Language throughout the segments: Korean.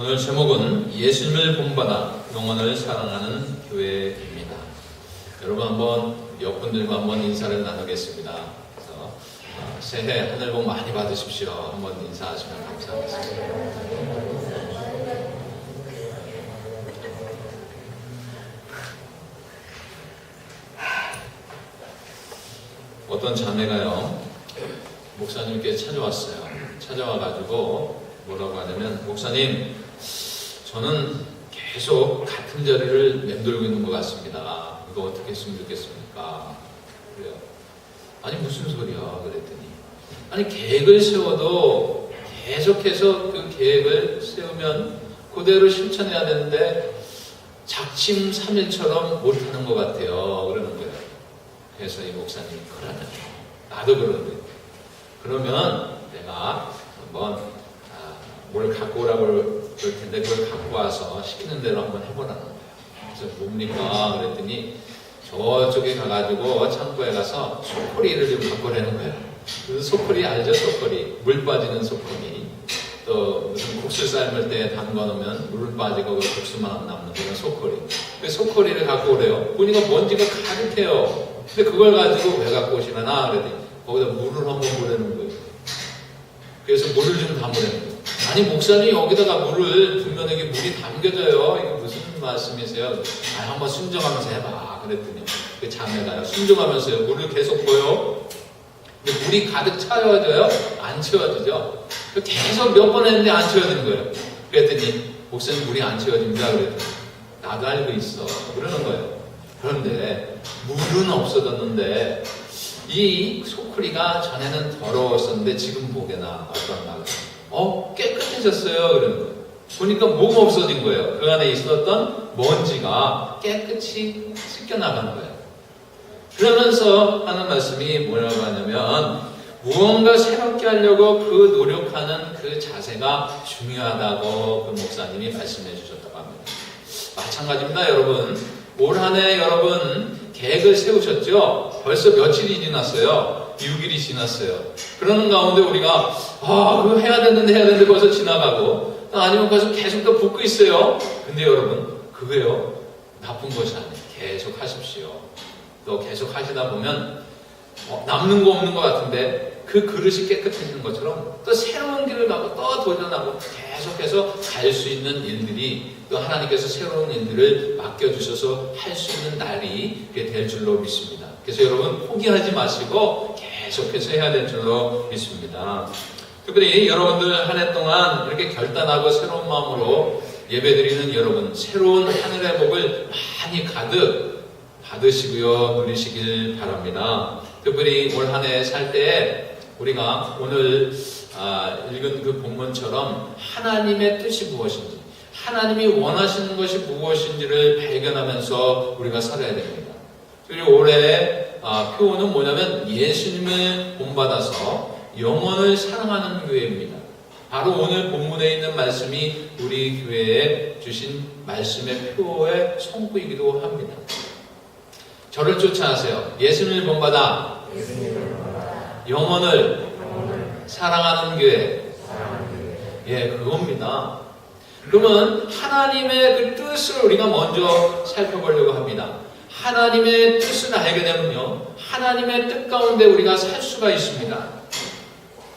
오늘 제목은 예수님을 본받아 영혼을 사랑하는 교회입니다. 여러분 한번 옆 분들과 한번 인사를 나누겠습니다. 그래서 새해 하늘 복 많이 받으십시오. 한번 인사하시면 감사하겠습니다. 어떤 자매가요, 목사님께 찾아왔어요. 찾아와가지고 뭐라고 하냐면, 목사님, 저는 계속 같은 자리를 맴돌고 있는 것 같습니다. 이거 어떻게 했으면 좋겠습니까? 그래요. 아니 무슨 소리야? 그랬더니, 아니 계획을 세워도 계속해서 그 계획을 세우면 그대로 실천해야 되는데 작심삼일처럼 못하는 것 같아요. 그러는 거예요. 그래서 이 목사님이 그러네. 나도 그러는데. 그러면 내가 한번 뭘 갖고 오라고 그럴 텐데 그걸 갖고 와서 시키는 대로 한번 해보라는 거예요. 그래서 뭡니까? 그랬더니 저쪽에 가가지고 창고에 가서 소쿠리를 좀 갖고 오라는 거예요. 그 소쿠리 알죠? 소쿠리. 물 빠지는 소쿠리. 또 무슨 국수 삶을 때 담궈 놓으면 물 빠지고 그 국수만 남는 그런 소쿠리. 그 소쿠리를 갖고 오래요. 보니까 먼지가 가득해요. 근데 그걸 가지고 왜 갖고 오시나? 그랬더니 거기다 물을 한번 부으라는 거예요. 그래서 물을 좀 담으라는 거예요. 아니 목사님 여기다가 물을 부으면 여기 물이 담겨져요. 이게 무슨 말씀이세요? 한번 순종하면서 해봐. 그랬더니 그 자매가요, 순종하면서요 물을 계속 부어요. 근데 물이 가득 채워져요? 안 채워지죠? 계속 몇 번 했는데 안 채워지는 거예요. 그랬더니 목사님 물이 안 채워집니다. 그랬더니 나도 알고 있어. 그러는 거예요. 그런데 물은 없어졌는데 이 소쿠리가 전에는 더러웠었는데 지금 보게나 어떤가? 깨끗해졌어요. 그러는 거예요. 보니까 뭐가 없어진 거예요. 그 안에 있었던 먼지가 깨끗이 씻겨나간 거예요. 그러면서 하는 말씀이 뭐라고 하냐면, 무언가 새롭게 하려고 그 노력하는 그 자세가 중요하다고 그 목사님이 말씀해 주셨다고 합니다. 마찬가지입니다, 여러분. 올 한 해 여러분 계획을 세우셨죠? 벌써 며칠이 지났어요. 6일이 지났어요. 그러는 가운데 우리가 그거 해야 되는데 벌써 지나가고, 아니면 계속 더 붓고 있어요. 근데 여러분 그거요, 나쁜 것이 아니에요. 계속 하십시오. 또 계속 하시다 보면 남는 거 없는 것 같은데 그 그릇이 깨끗해지는 것처럼 또 새로운 길을 가고 또 도전하고 계속해서 갈 수 있는 일들이, 또 하나님께서 새로운 일들을 맡겨주셔서 할 수 있는 날이 될 줄로 믿습니다. 그래서 여러분 포기하지 마시고 계속해서 해야 될 줄로 믿습니다. 특별히 여러분들 한 해 동안 이렇게 결단하고 새로운 마음으로 예배드리는 여러분, 새로운 하늘의 복을 많이 가득 받으시고요, 누리시길 바랍니다. 특별히 올 한 해 살 때 우리가 오늘 읽은 그 본문처럼 하나님의 뜻이 무엇인지, 하나님이 원하시는 것이 무엇인지를 발견하면서 우리가 살아야 됩니다. 그리고 올해 표어는 뭐냐면 예수님을 본받아서 영혼을 사랑하는 교회입니다. 바로 오늘 본문에 있는 말씀이 우리 교회에 주신 말씀의 표어의 성구이기도 합니다. 저를 쫓아하세요. 예수님을 본받아 영혼을 사랑하는 교회. 그겁니다. 그러면 하나님의 그 뜻을 우리가 먼저 살펴보려고 합니다. 하나님의 뜻을 알게 되면요, 하나님의 뜻 가운데 우리가 살 수가 있습니다.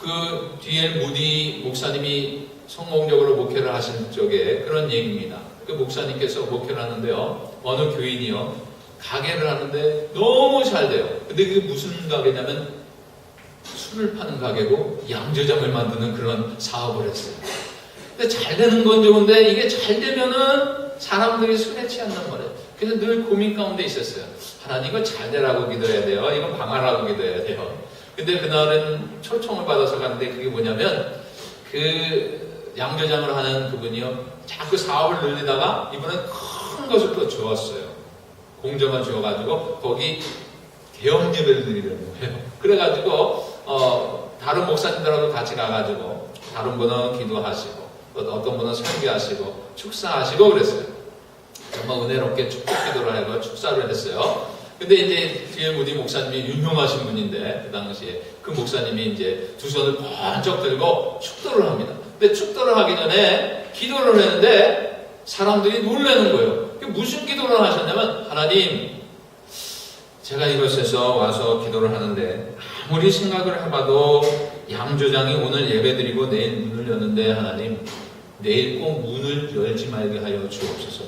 그 D.L. 무디 목사님이 성공적으로 목회를 하신 쪽에 그런 얘기입니다. 그 목사님께서 목회를 하는데요, 어느 교인이요, 가게를 하는데 너무 잘 돼요. 근데 그게 무슨 가게냐면 술을 파는 가게고 양조장을 만드는 그런 사업을 했어요. 근데 잘 되는 건 좋은데 이게 잘 되면은 사람들이 술에 취한단 말이에요. 그래서 늘 고민 가운데 있었어요. 하나님 이거 잘 되라고 기도해야 돼요. 이건 방하라고 기도해야 돼요. 근데 그날은 초청을 받아서 갔는데 그게 뭐냐면, 그 양조장을 하는 그분이요, 자꾸 사업을 늘리다가 이번엔 큰 것을 또 주었어요. 공정을 주어가지고 거기 계엄 예배를 드리려는 거예요. 그래가지고 다른 목사님들하고 같이 가가지고 다른 분은 기도하시고 또 어떤 분은 설교하시고 축사하시고 그랬어요. 정말 은혜롭게 축복 기도를 하고 축사를 했어요. 근데 이제 D.L. 무디 목사님이 유명하신 분인데, 그 당시에 그 목사님이 이제 두 손을 번쩍 들고 축도를 합니다. 근데 축도를 하기 전에 기도를 했는데 사람들이 놀라는 거예요. 무슨 기도를 하셨냐면, 하나님, 제가 이곳에서 와서 기도를 하는데 아무리 생각을 해봐도 양조장이 오늘 예배드리고 내일 문을 여는데 하나님, 내일 꼭 문을 열지 말게 하여 주옵소서.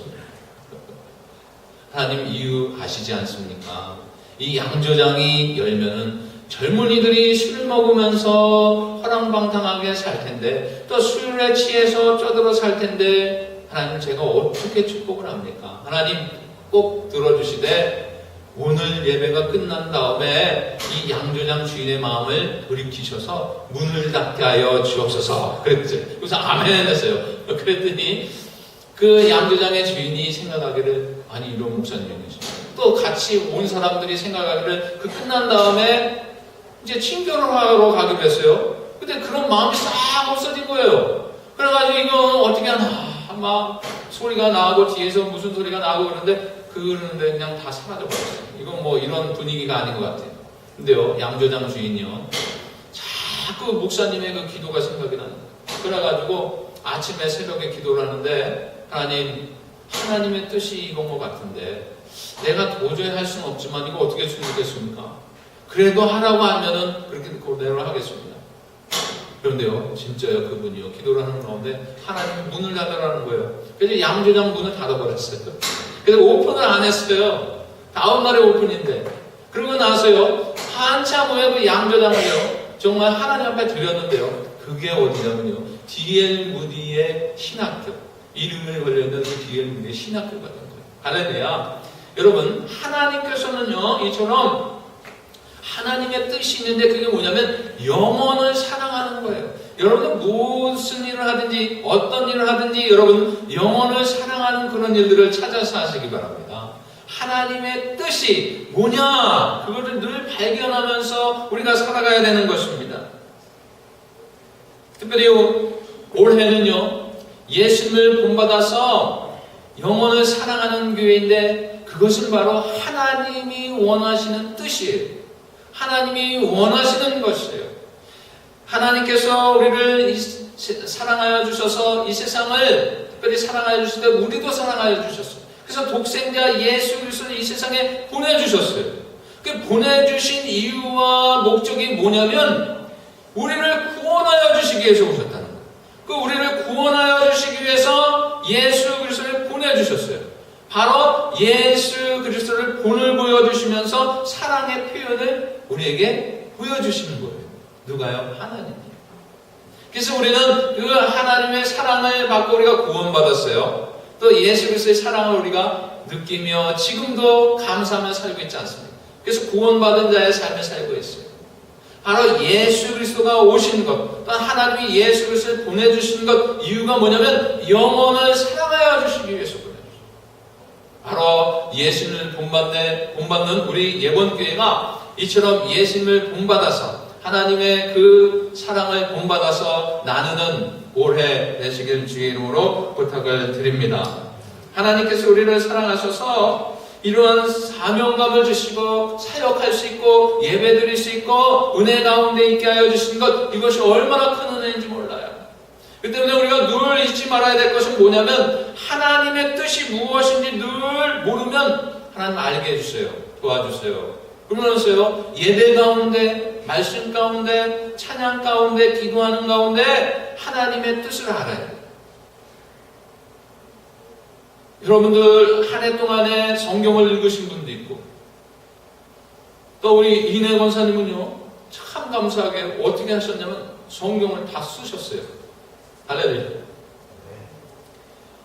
하나님, 이유 아시지 않습니까? 이 양조장이 열면은 젊은이들이 술을 먹으면서 허랑방탕하게 살 텐데, 또 술에 취해서 쪼들어 살 텐데, 하나님, 제가 어떻게 축복을 합니까? 하나님, 꼭 들어주시되 오늘 예배가 끝난 다음에 이 양조장 주인의 마음을 돌이키셔서 문을 닫게 하여 주옵소서. 그랬죠. 그래서 아멘 했어요. 그랬더니 그 양조장의 주인이 생각하기를, 아니, 이런 목사님이시죠. 또 같이 온 사람들이 생각하기를, 그 끝난 다음에 이제 친교를 하러 가기로 했어요. 근데 그런 마음이 싹 없어진 거예요. 그래가지고 이거 어떻게 하나, 막 소리가 나고 뒤에서 무슨 소리가 나고 그러는데, 그러는데 그냥 다 사라져버렸어요. 이건 뭐 이런 분위기가 아닌 것 같아요. 근데요, 양조장 주인이요, 자꾸 목사님의 그 기도가 생각이 나는 거예요. 그래가지고 아침에 새벽에 기도를 하는데, 하나님, 하나님의 뜻이 이건 것 같은데 내가 도저히 할 수는 없지만 이거 어떻게 해주겠습니까? 그래도 하라고 하면은 그렇게 그대로 하겠습니다. 그런데요, 진짜요, 그분이요, 기도를 하는 가운데 하나님 문을 닫으라는 거예요. 그래서 양조장 문을 닫아버렸어요. 그래서 오픈을 안 했어요. 다음날에 오픈인데. 그러고 나서요, 한참 후에 그 양조장을요, 정말 하나님 앞에 드렸는데요, 그게 어디냐면요, D.L. 무디의 신학교, 이름을 걸려있는 그 D.L. 무디의 신학교가 된 거예요. 할렐루야. 여러분, 하나님께서는요, 이처럼 하나님의 뜻이 있는데, 그게 뭐냐면 영혼을 사랑하는 거예요. 여러분, 무슨 일을 하든지 어떤 일을 하든지 여러분 영혼을 사랑하는 그런 일들을 찾아서 하시기 바랍니다. 하나님의 뜻이 뭐냐, 그거를 늘 발견하면서 우리가 살아가야 되는 것입니다. 특별히 올해는요, 예수님을 본받아서 영혼을 사랑하는 교회인데, 그것은 바로 하나님이 원하시는 뜻이에요. 하나님이 원하시는 것이에요. 하나님께서 우리를 사랑하여 주셔서 이 세상을 특별히 사랑하여 주실 때 우리도 사랑하여 주셨어요. 그래서 독생자 예수 그리스도를 이 세상에 보내주셨어요. 그 보내주신 이유와 목적이 뭐냐면 우리를 구원하여 주시기 위해서 오셨다는 거예요. 그 우리를 구원하여 주시기 위해서 예수 그리스도를 보내주셨어요. 바로 예수 그리스도를 본을 보여주시면서 사랑의 표현을 우리에게 보여주시는 거예요. 누가요? 하나님이. 그래서 우리는 그 하나님의 사랑을 받고 우리가 구원받았어요. 또 예수 그리스도의 사랑을 우리가 느끼며 지금도 감사하며 살고 있지 않습니까? 그래서 구원받은 자의 삶을 살고 있어요. 바로 예수 그리스도가 오신 것, 또 하나님이 예수 그리스도를 보내주신 것, 이유가 뭐냐면 영혼을 사랑하여 주시기 위해서 보내주셨어요. 바로 예수님을 본받는 우리 예본교회가 이처럼 예수님을 본받아서 하나님의 그 사랑을 본받아서 나누는 올해 되시길 주의 이름으로 부탁을 드립니다. 하나님께서 우리를 사랑하셔서 이러한 사명감을 주시고 사역할 수 있고 예배드릴 수 있고 은혜 가운데 있게 하여 주신 것, 이것이 얼마나 큰 은혜인지 몰라요. 그 때문에 우리가 늘 잊지 말아야 될 것은 뭐냐면 하나님의 뜻이 무엇인지 늘 모르면 하나님 알게 해주세요. 도와주세요. 그러면서요, 예배 가운데, 말씀 가운데, 찬양 가운데, 기도하는 가운데 하나님의 뜻을 알아야 돼요. 여러분들 한 해 동안에 성경을 읽으신 분도 있고, 또 우리 이내 권사님은요, 참 감사하게 어떻게 하셨냐면 성경을 다 쓰셨어요. 할렐루야.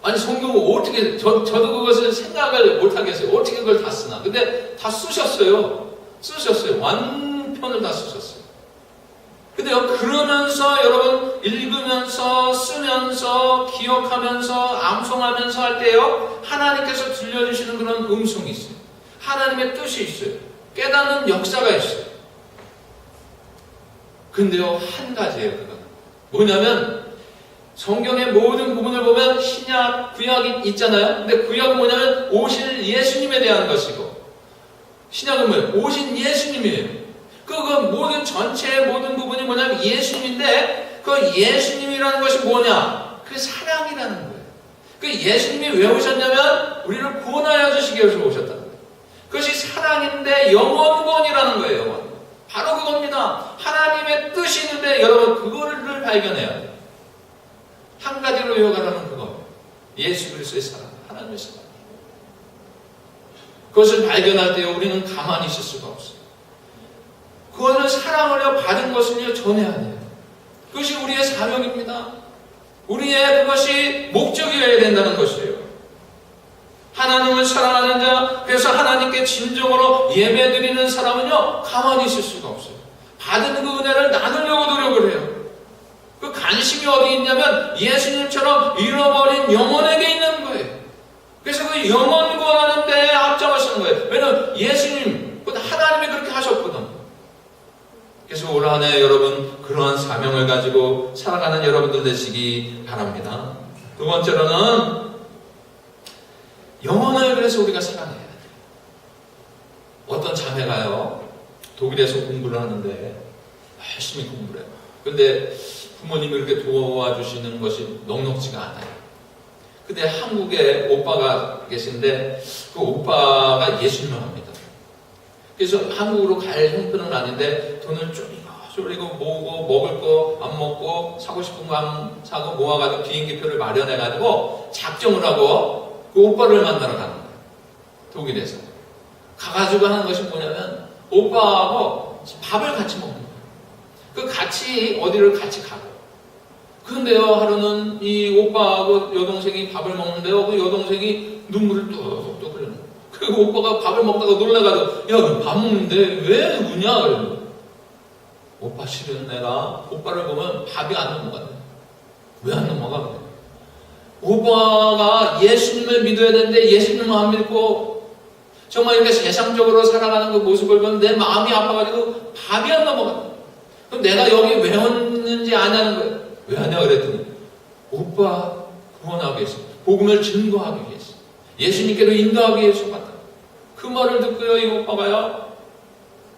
아니, 성경을 어떻게, 저도 그것을 생각을 못하겠어요. 어떻게 그걸 다 쓰나. 근데 다 쓰셨어요. 완편을 다 쓰셨어요. 근데요, 그러면서 여러분 읽으면서 쓰면서 기억하면서 암송하면서 할 때요, 하나님께서 들려주시는 그런 음성이 있어요. 하나님의 뜻이 있어요. 깨닫는 역사가 있어요. 근데요, 한 가지예요. 그건 뭐냐면 성경의 모든 부분을 보면 신약, 구약이 있잖아요. 근데 구약은 뭐냐면 오실 예수님에 대한 것이고, 신약은 뭐예요? 오신 예수님이에요. 그 모든 전체의 모든 부분이 뭐냐면 예수님인데, 그 예수님이라는 것이 뭐냐? 그 사랑이라는 거예요. 그 예수님이 왜 오셨냐면 우리를 구원하여 주시기 위해서 오셨다는 거예요. 그것이 사랑인데 영원권이라는 거예요. 영원. 바로 그겁니다. 하나님의 뜻이 있는데 여러분 그거를 발견해야 돼요. 한 가지로 외워가라는 그거. 예수 그리스도의 사랑, 하나님의 사랑. 그것을 발견할 때 우리는 가만히 있을 수가 없어요. 그거는 사랑을 받은 것을 전해야 돼요. 그것이 우리의 사명입니다. 우리의 그것이 목적이어야 된다는 것이에요. 하나님을 사랑하는 자, 그래서 하나님께 진정으로 예배드리는 사람은요, 가만히 있을 수가 없어요. 받은 그 은혜를 나누려고 노력을 해요. 그 관심이 어디 있냐면 예수님처럼 잃어버린 영혼에게 있는 거예요. 그래서 그 영혼 구원하는 데에 앞장서는 거예요. 왜냐하면 예수님, 하나님이 그렇게 하셨거든. 그래서 올 한 해 여러분 그러한 사명을 가지고 살아가는 여러분들 되시기 바랍니다. 두 번째로는 영혼을 그래서 우리가 사랑해야 돼요. 어떤 자매가요, 독일에서 공부를 하는데 열심히 공부를 해요. 그런데 부모님이 이렇게 도와주시는 것이 넉넉지가 않아요. 근데 한국에 오빠가 계신데 그 오빠가 예수님을 합니다. 그래서 한국으로 갈 형편은 아닌데 돈을 쪼리고 모으고 먹을 거 안 먹고 사고 싶은 거 안 사고 모아가지고 비행기표를 마련해가지고 작정을 하고 그 오빠를 만나러 가는 거예요. 독일에서. 가가지고 하는 것이 뭐냐면 오빠하고 밥을 같이 먹는 거예요. 그 같이 어디를 같이 가고. 그런데요, 하루는 이 오빠하고 여동생이 밥을 먹는데요, 그 여동생이 눈물을 뚝뚝 흘리는 거예요. 그리고 오빠가 밥을 먹다가 놀라가지고, 야, 너 밥 먹는데 왜 우냐? 그러고. 오빠 실은 내가 오빠를 보면 밥이 안 넘어간대. 왜 안 넘어가? 그래. 오빠가 예수님을 믿어야 되는데 예수님을 안 믿고 정말 이렇게 세상적으로 살아가는 그 모습을 보면 내 마음이 아파가지고 밥이 안 넘어간다. 그럼 내가 여기 왜 왔는지 아냐는 거예요. 왜 하냐 그랬더니 오빠 구원하기 위해서, 복음을 증거하기 위해서, 예수님께로 인도하기 위해서 왔다. 그 말을 듣고요, 이 오빠가요,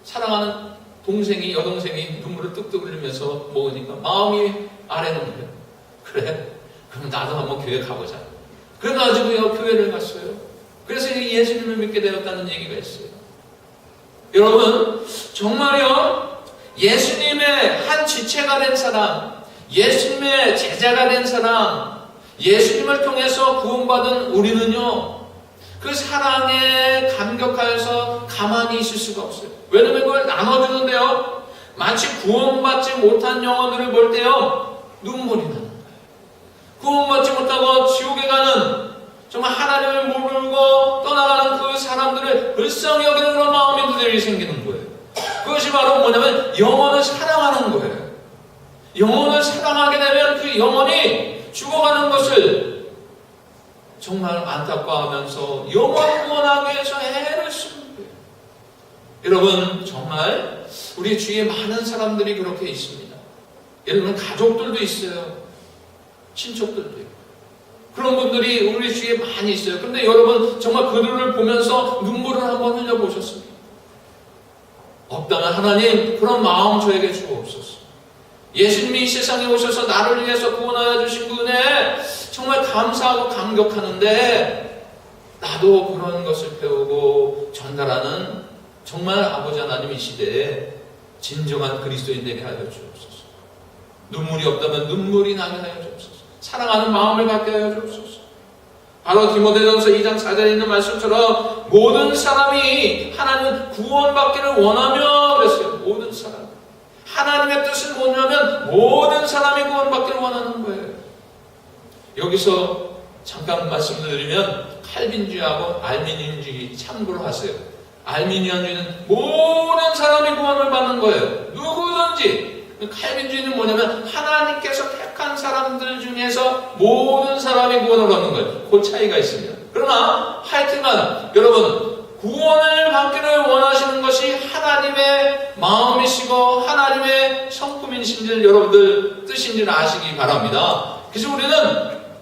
사랑하는 동생이, 여동생이 눈물을 뚝뚝 흘리면서 먹으니까 마음이 아래는 거예요. 그래? 그럼 나도 한번 교회 가보자. 그래가지고요, 교회를 갔어요. 그래서 예수님을 믿게 되었다는 얘기가 있어요. 여러분, 정말요, 예수님의 한 지체가 된 사람, 예수님의 제자가 된 사람, 예수님을 통해서 구원받은 우리는요, 그 사랑에 감격하여서 가만히 있을 수가 없어요. 왜냐면 그걸 나눠주는데요, 마치 구원받지 못한 영혼들을 볼 때요, 눈물이 나는 거예요. 구원받지 못하고 지옥에 가는, 정말 하나님을 모르고 떠나가는 그 사람들을 불쌍히 여기는 그런 마음이 생기는 거예요. 그것이 바로 뭐냐면 영혼을 사랑하는 거예요. 영혼을 사랑하게 되면 그 영혼이 죽어가는 것을 정말 안타까워하면서 영혼 구원하기 위해서 애를 쓰는 거예요. 여러분, 정말 우리 주위에 많은 사람들이 그렇게 있습니다. 여러분, 가족들도 있어요. 친척들도 있고. 그런 분들이 우리 주위에 많이 있어요. 그런데 여러분, 정말 그들을 보면서 눈물을 한번 흘려보셨습니까? 없다면 하나님, 그런 마음 저에게 주옵소서. 예수님이 이 세상에 오셔서 나를 위해서 구원하여 주신 그 은혜에 정말 감사하고 감격하는데, 나도 그런 것을 배우고 전달하는 정말 아버지 하나님 이 시대에 진정한 그리스도인 되게 하여 주옵소서. 눈물이 없다면 눈물이 나게 하여 주옵소서. 사랑하는 마음을 갖게 하여 주옵소서. 바로 디모데전서 2장 4절에 있는 말씀처럼 모든 사람이 하나님 구원받기를 원하며 그랬어요. 모든 사람. 하나님의 뜻은 뭐냐면 모든 사람이 구원받기를 원하는 거예요. 여기서 잠깐 말씀드리면 칼빈주의하고 알미니안주의 참고로 하세요. 알미니안주의는 모든 사람이 구원을 받는 거예요. 누구든지. 칼빈주의는 뭐냐면 하나님께서 택한 사람들 중에서 모든 사람이 구원을 얻는 거예요. 그 차이가 있습니다. 그러나 하여튼간 여러분, 구원을 받기를 원하시는 것이 하나님의 마음이시고 하나님의 성품이신 줄 여러분들 뜻인 줄 아시기 바랍니다. 그래서 우리는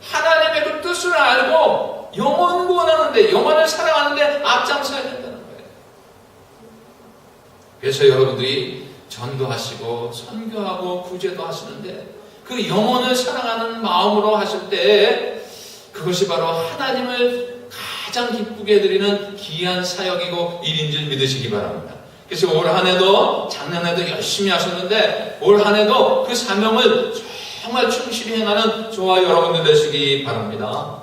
하나님의 그 뜻을 알고 영혼 구원하는데, 영혼을 사랑하는데 앞장서야 된다는 거예요. 그래서 여러분들이 전도하시고 선교하고 구제도 하시는데 그 영혼을 사랑하는 마음으로 하실 때 그것이 바로 하나님을 가장 기쁘게 해드리는 귀한 사역이고 일인 줄 믿으시기 바랍니다. 그래서 올 한해도 작년에도 열심히 하셨는데 올 한해도 그 사명을 정말 충실히 행하는 저와 여러분들 되시기 바랍니다.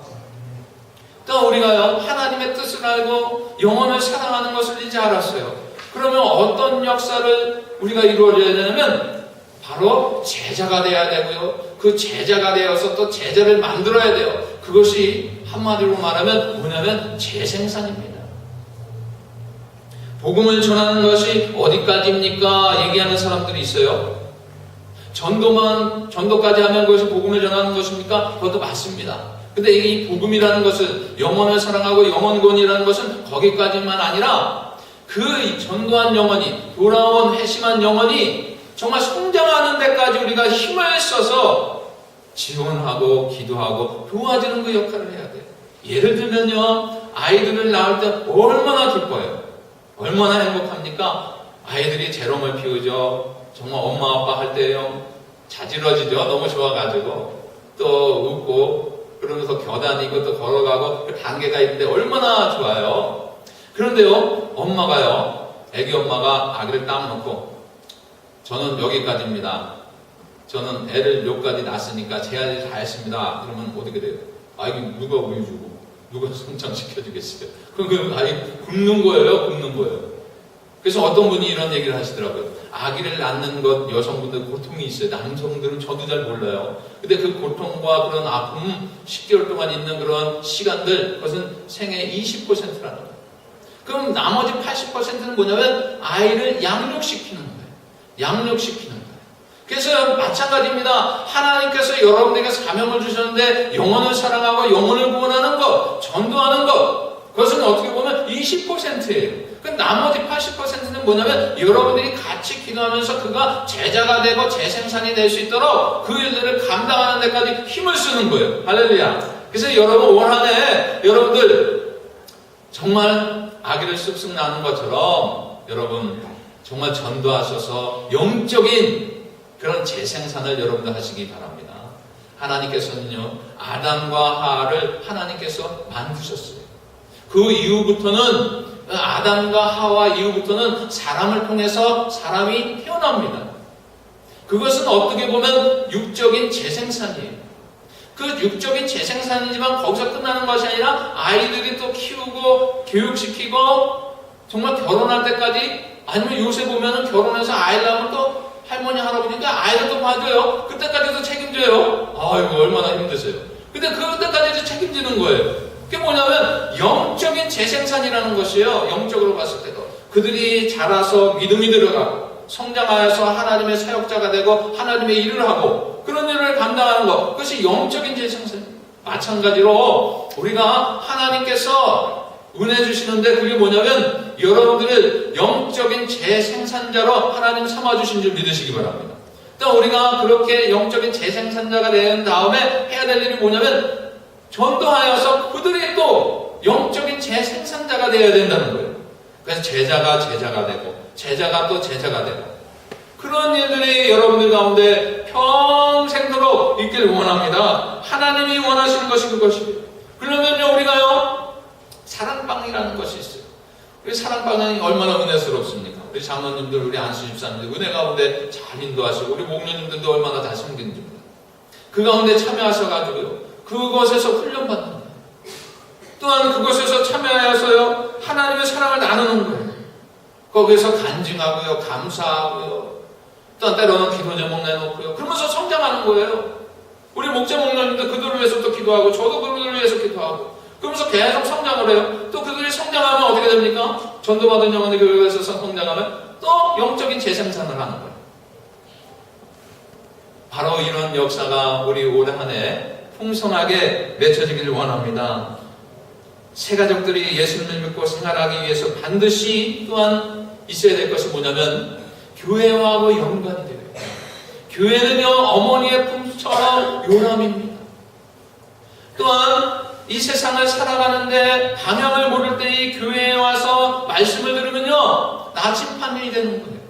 또 우리가요 하나님의 뜻을 알고 영혼을 사랑하는 것을 이제 알았어요. 그러면 어떤 역사를 우리가 이루어져야 되냐면 바로 제자가 돼야 되고요. 그 제자가 되어서 또 제자를 만들어야 돼요. 그것이 한마디로 말하면 뭐냐면 재생산입니다. 복음을 전하는 것이 어디까지입니까? 얘기하는 사람들이 있어요. 전도까지 하면 그것이 복음을 전하는 것입니까? 그것도 맞습니다. 근데 이 복음이라는 것은 영혼을 사랑하고 영혼권이라는 것은 거기까지만 아니라 그 전도한 영혼이 돌아온 회심한 영혼이 정말 성장하는 데까지 우리가 힘을 써서 지원하고 기도하고 도와주는 그 역할을 해야 돼요. 예를 들면요 아이들을 낳을 때 얼마나 기뻐요. 얼마나 행복합니까? 아이들이 재롱을 피우죠. 정말 엄마 아빠 할 때요 자지러지죠. 너무 좋아가지고 또 웃고 그러면서 겨다니고 또 걸어가고 그 단계가 있는데 얼마나 좋아요. 그런데요 엄마가요 애기 엄마가 아기를 딱 놓고 저는 여기까지입니다. 저는 애를 여기까지 낳았으니까 제 아들 다 했습니다. 그러면 어떻게 돼요? 아기 누가 우유 주고 누가 성장시켜주겠어요? 그럼 그 아이 굶는 거예요. 그래서 어떤 분이 이런 얘기를 하시더라고요. 아기를 낳는 것 여성분들 고통이 있어요. 남성들은 저도 잘 몰라요. 근데 그 고통과 그런 아픔 10개월 동안 있는 그런 시간들 그것은 생애의 20%라는 거예요. 그럼 나머지 80%는 뭐냐면 아이를 양육시키는 거예요. 양육시키는 거예요. 그래서 마찬가지입니다. 하나님께서 여러분에게 사명을 주셨는데 영혼을 사랑하고 영혼을 구원하는 것, 전도하는 것 그것은 어떻게 보면 20%예요. 그 나머지 80%는 뭐냐면 여러분들이 같이 기도하면서 그가 제자가 되고 재생산이 될 수 있도록 그 일들을 감당하는 데까지 힘을 쓰는 거예요. 할렐루야. 그래서 여러분 올 한 해 여러분들 정말 아기를 쑥쑥 낳는 것처럼 여러분 정말 전도하셔서 영적인 그런 재생산을 여러분들 하시기 바랍니다. 하나님께서는요 아담과 하와를 하나님께서 만드셨어요. 그 이후부터는 아담과 하와 이후부터는 사람을 통해서 사람이 태어납니다. 그것은 어떻게 보면 육적인 재생산이에요. 그 육적인 재생산이지만 거기서 끝나는 것이 아니라 아이들이 또 키우고 교육시키고 정말 결혼할 때까지 아니면 요새 보면은 결혼해서 아이를 낳으면 또 할머니 할아버지가 아이를 또 봐줘요. 그때까지도 책임져요. 아이고 얼마나 힘드세요. 근데 그때까지도 책임지는 거예요. 그게 뭐냐면 영적인 재생산이라는 것이에요. 영적으로 봤을 때도 그들이 자라서 믿음이 들어가고 성장하여서 하나님의 사역자가 되고 하나님의 일을 하고 그런 일을 감당하는 것 그것이 영적인 재생산입니다. 마찬가지로 우리가 하나님께서 은혜 주시는데 그게 뭐냐면 여러분들을 영적인 재생산자로 하나님 삼아주신 줄 믿으시기 바랍니다. 또 우리가 그렇게 영적인 재생산자가 된 다음에 해야 될 일이 뭐냐면 전도하여서 그들이 또 영적인 재생산자가 되어야 된다는 거예요. 그래서 제자가 되고 제자가 또 제자가 되고 그런 일들이 여러분들 가운데 평생도록 있길 원합니다. 하나님이 원하시는 것이 그것이에요. 그러면요 우리가요 사랑방이라는 것이 있어요. 우리 사랑방이 얼마나 은혜스럽습니까? 우리 장로님들 우리 안수 집사님들 은혜 가운데 잘 인도하시고 우리 목녀님들도 얼마나 다 섬기는지 그 가운데 참여하셔가지고요 그것에서 훈련받는 거예요. 또한 그것에서 참여하여서요 하나님의 사랑을 나누는 거예요. 거기에서 간증하고요 감사하고요 또한 때로는 기도 제목 내놓고요 그러면서 성장하는 거예요. 우리 목자 목사님들 그들을 위해서 또 기도하고 저도 그들을 위해서 기도하고 그러면서 계속 성장을 해요. 또 그들이 성장하면 어떻게 됩니까? 전도받은 영혼의 교회에서 성장하면 또 영적인 재생산을 하는 거예요. 바로 이런 역사가 우리 올 한 해 풍성하게 맺혀지기를 원합니다. 새 가족들이 예수님을 믿고 생활하기 위해서 반드시 또한 있어야 될 것이 뭐냐면 교회와하고 연관이 돼요. 교회는요 어머니의 품처럼 요람입니다. 또한 이 세상을 살아가는데 방향을 모를 때 이 교회에 와서 말씀을 들으면요 나침판이 되는 거예요.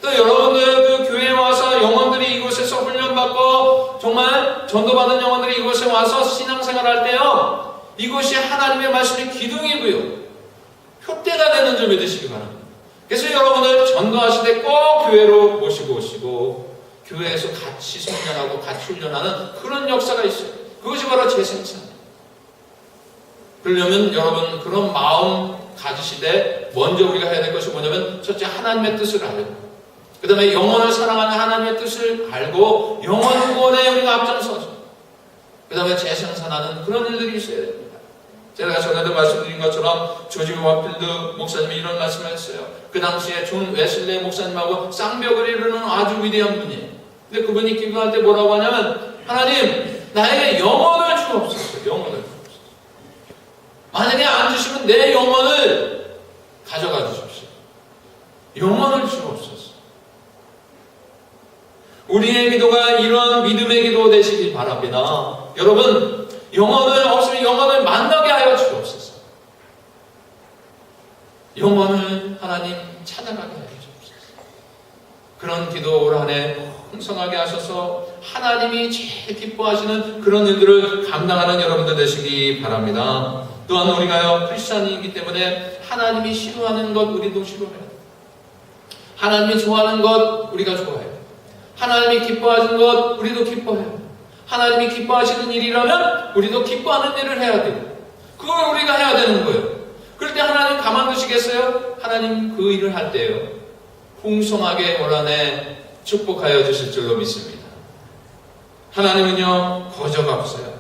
또 여러분들 그 교회에 와서 영혼들이 이곳에서 훈련받고 전도받은 영혼들이 이곳에 와서 신앙생활할 때요, 이곳이 하나님의 말씀의 기둥이고요, 표대가 되는 줄 믿으시기 바랍니다. 그래서 여러분들 전도하실 때 꼭 교회로 모시고 오시고 교회에서 같이 성장하고 같이 훈련하는 그런 역사가 있어요. 그것이 바로 재생산이에요. 그러려면 여러분 그런 마음 가지시되 먼저 우리가 해야 될 것이 뭐냐면, 첫째 하나님의 뜻을 알고, 그 다음에 영혼을 사랑하는 하나님의 뜻을 알고 영혼 구원에 우리가 앞장서죠. 그 다음에 재생산하는 그런 일들이 있어야 됩니다. 제가 전에도 말씀드린 것처럼 조지 워필드 목사님이 이런 말씀을 했어요. 그 당시에 존 웨슬리 목사님하고 쌍벽을 이루는 아주 위대한 분이에요. 근데 그분이 기도할 때 뭐라고 하냐면, 하나님 나에게 영혼을 주옵소서. 영혼을 주옵소서. 만약에 안 주시면 내 영혼을 가져가 주십시오. 영혼을 주옵소서. 우리의 기도가 이러한 믿음의 기도 되시길 바랍니다. 여러분, 영혼을 없으면 영혼을 만나게 하여 주옵소서. 영혼을 하나님 찾아가게 하여 주옵소서. 그런 기도 올 한 해 풍성하게 하셔서 하나님이 제일 기뻐하시는 그런 일들을 감당하는 여러분들 되시기 바랍니다. 또한 우리가요, 크리스찬이기 때문에 하나님이 싫어하는 것 우리도 싫어해요. 하나님이 좋아하는 것 우리가 좋아해요. 하나님이 기뻐하시는 것 우리도 기뻐해요. 하나님이 기뻐하시는 일이라면 우리도 기뻐하는 일을 해야 돼요. 그걸 우리가 해야 되는 거예요. 그럴 때 하나님 가만두시겠어요? 하나님 그 일을 할 때요, 풍성하게 올 한 해 축복하여 주실 줄로 믿습니다. 하나님은요, 거저가 없어요.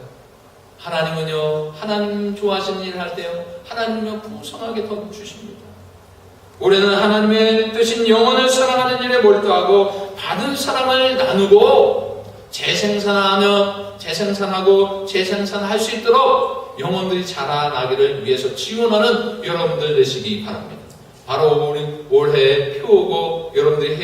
하나님은요, 하나님 좋아하시는 일을 할 때요, 하나님은요, 풍성하게 더 주십니다. 올해는 하나님의 뜻인 영혼을 사랑하는 일에 몰두하고 받은 사랑을 나누고 재생산하고 재생산할 수 있도록 영혼들이 자라나기를 위해서 지원하는 여러분들 되시기 바랍니다. 바로 올해에 표오고 여러분들이 해야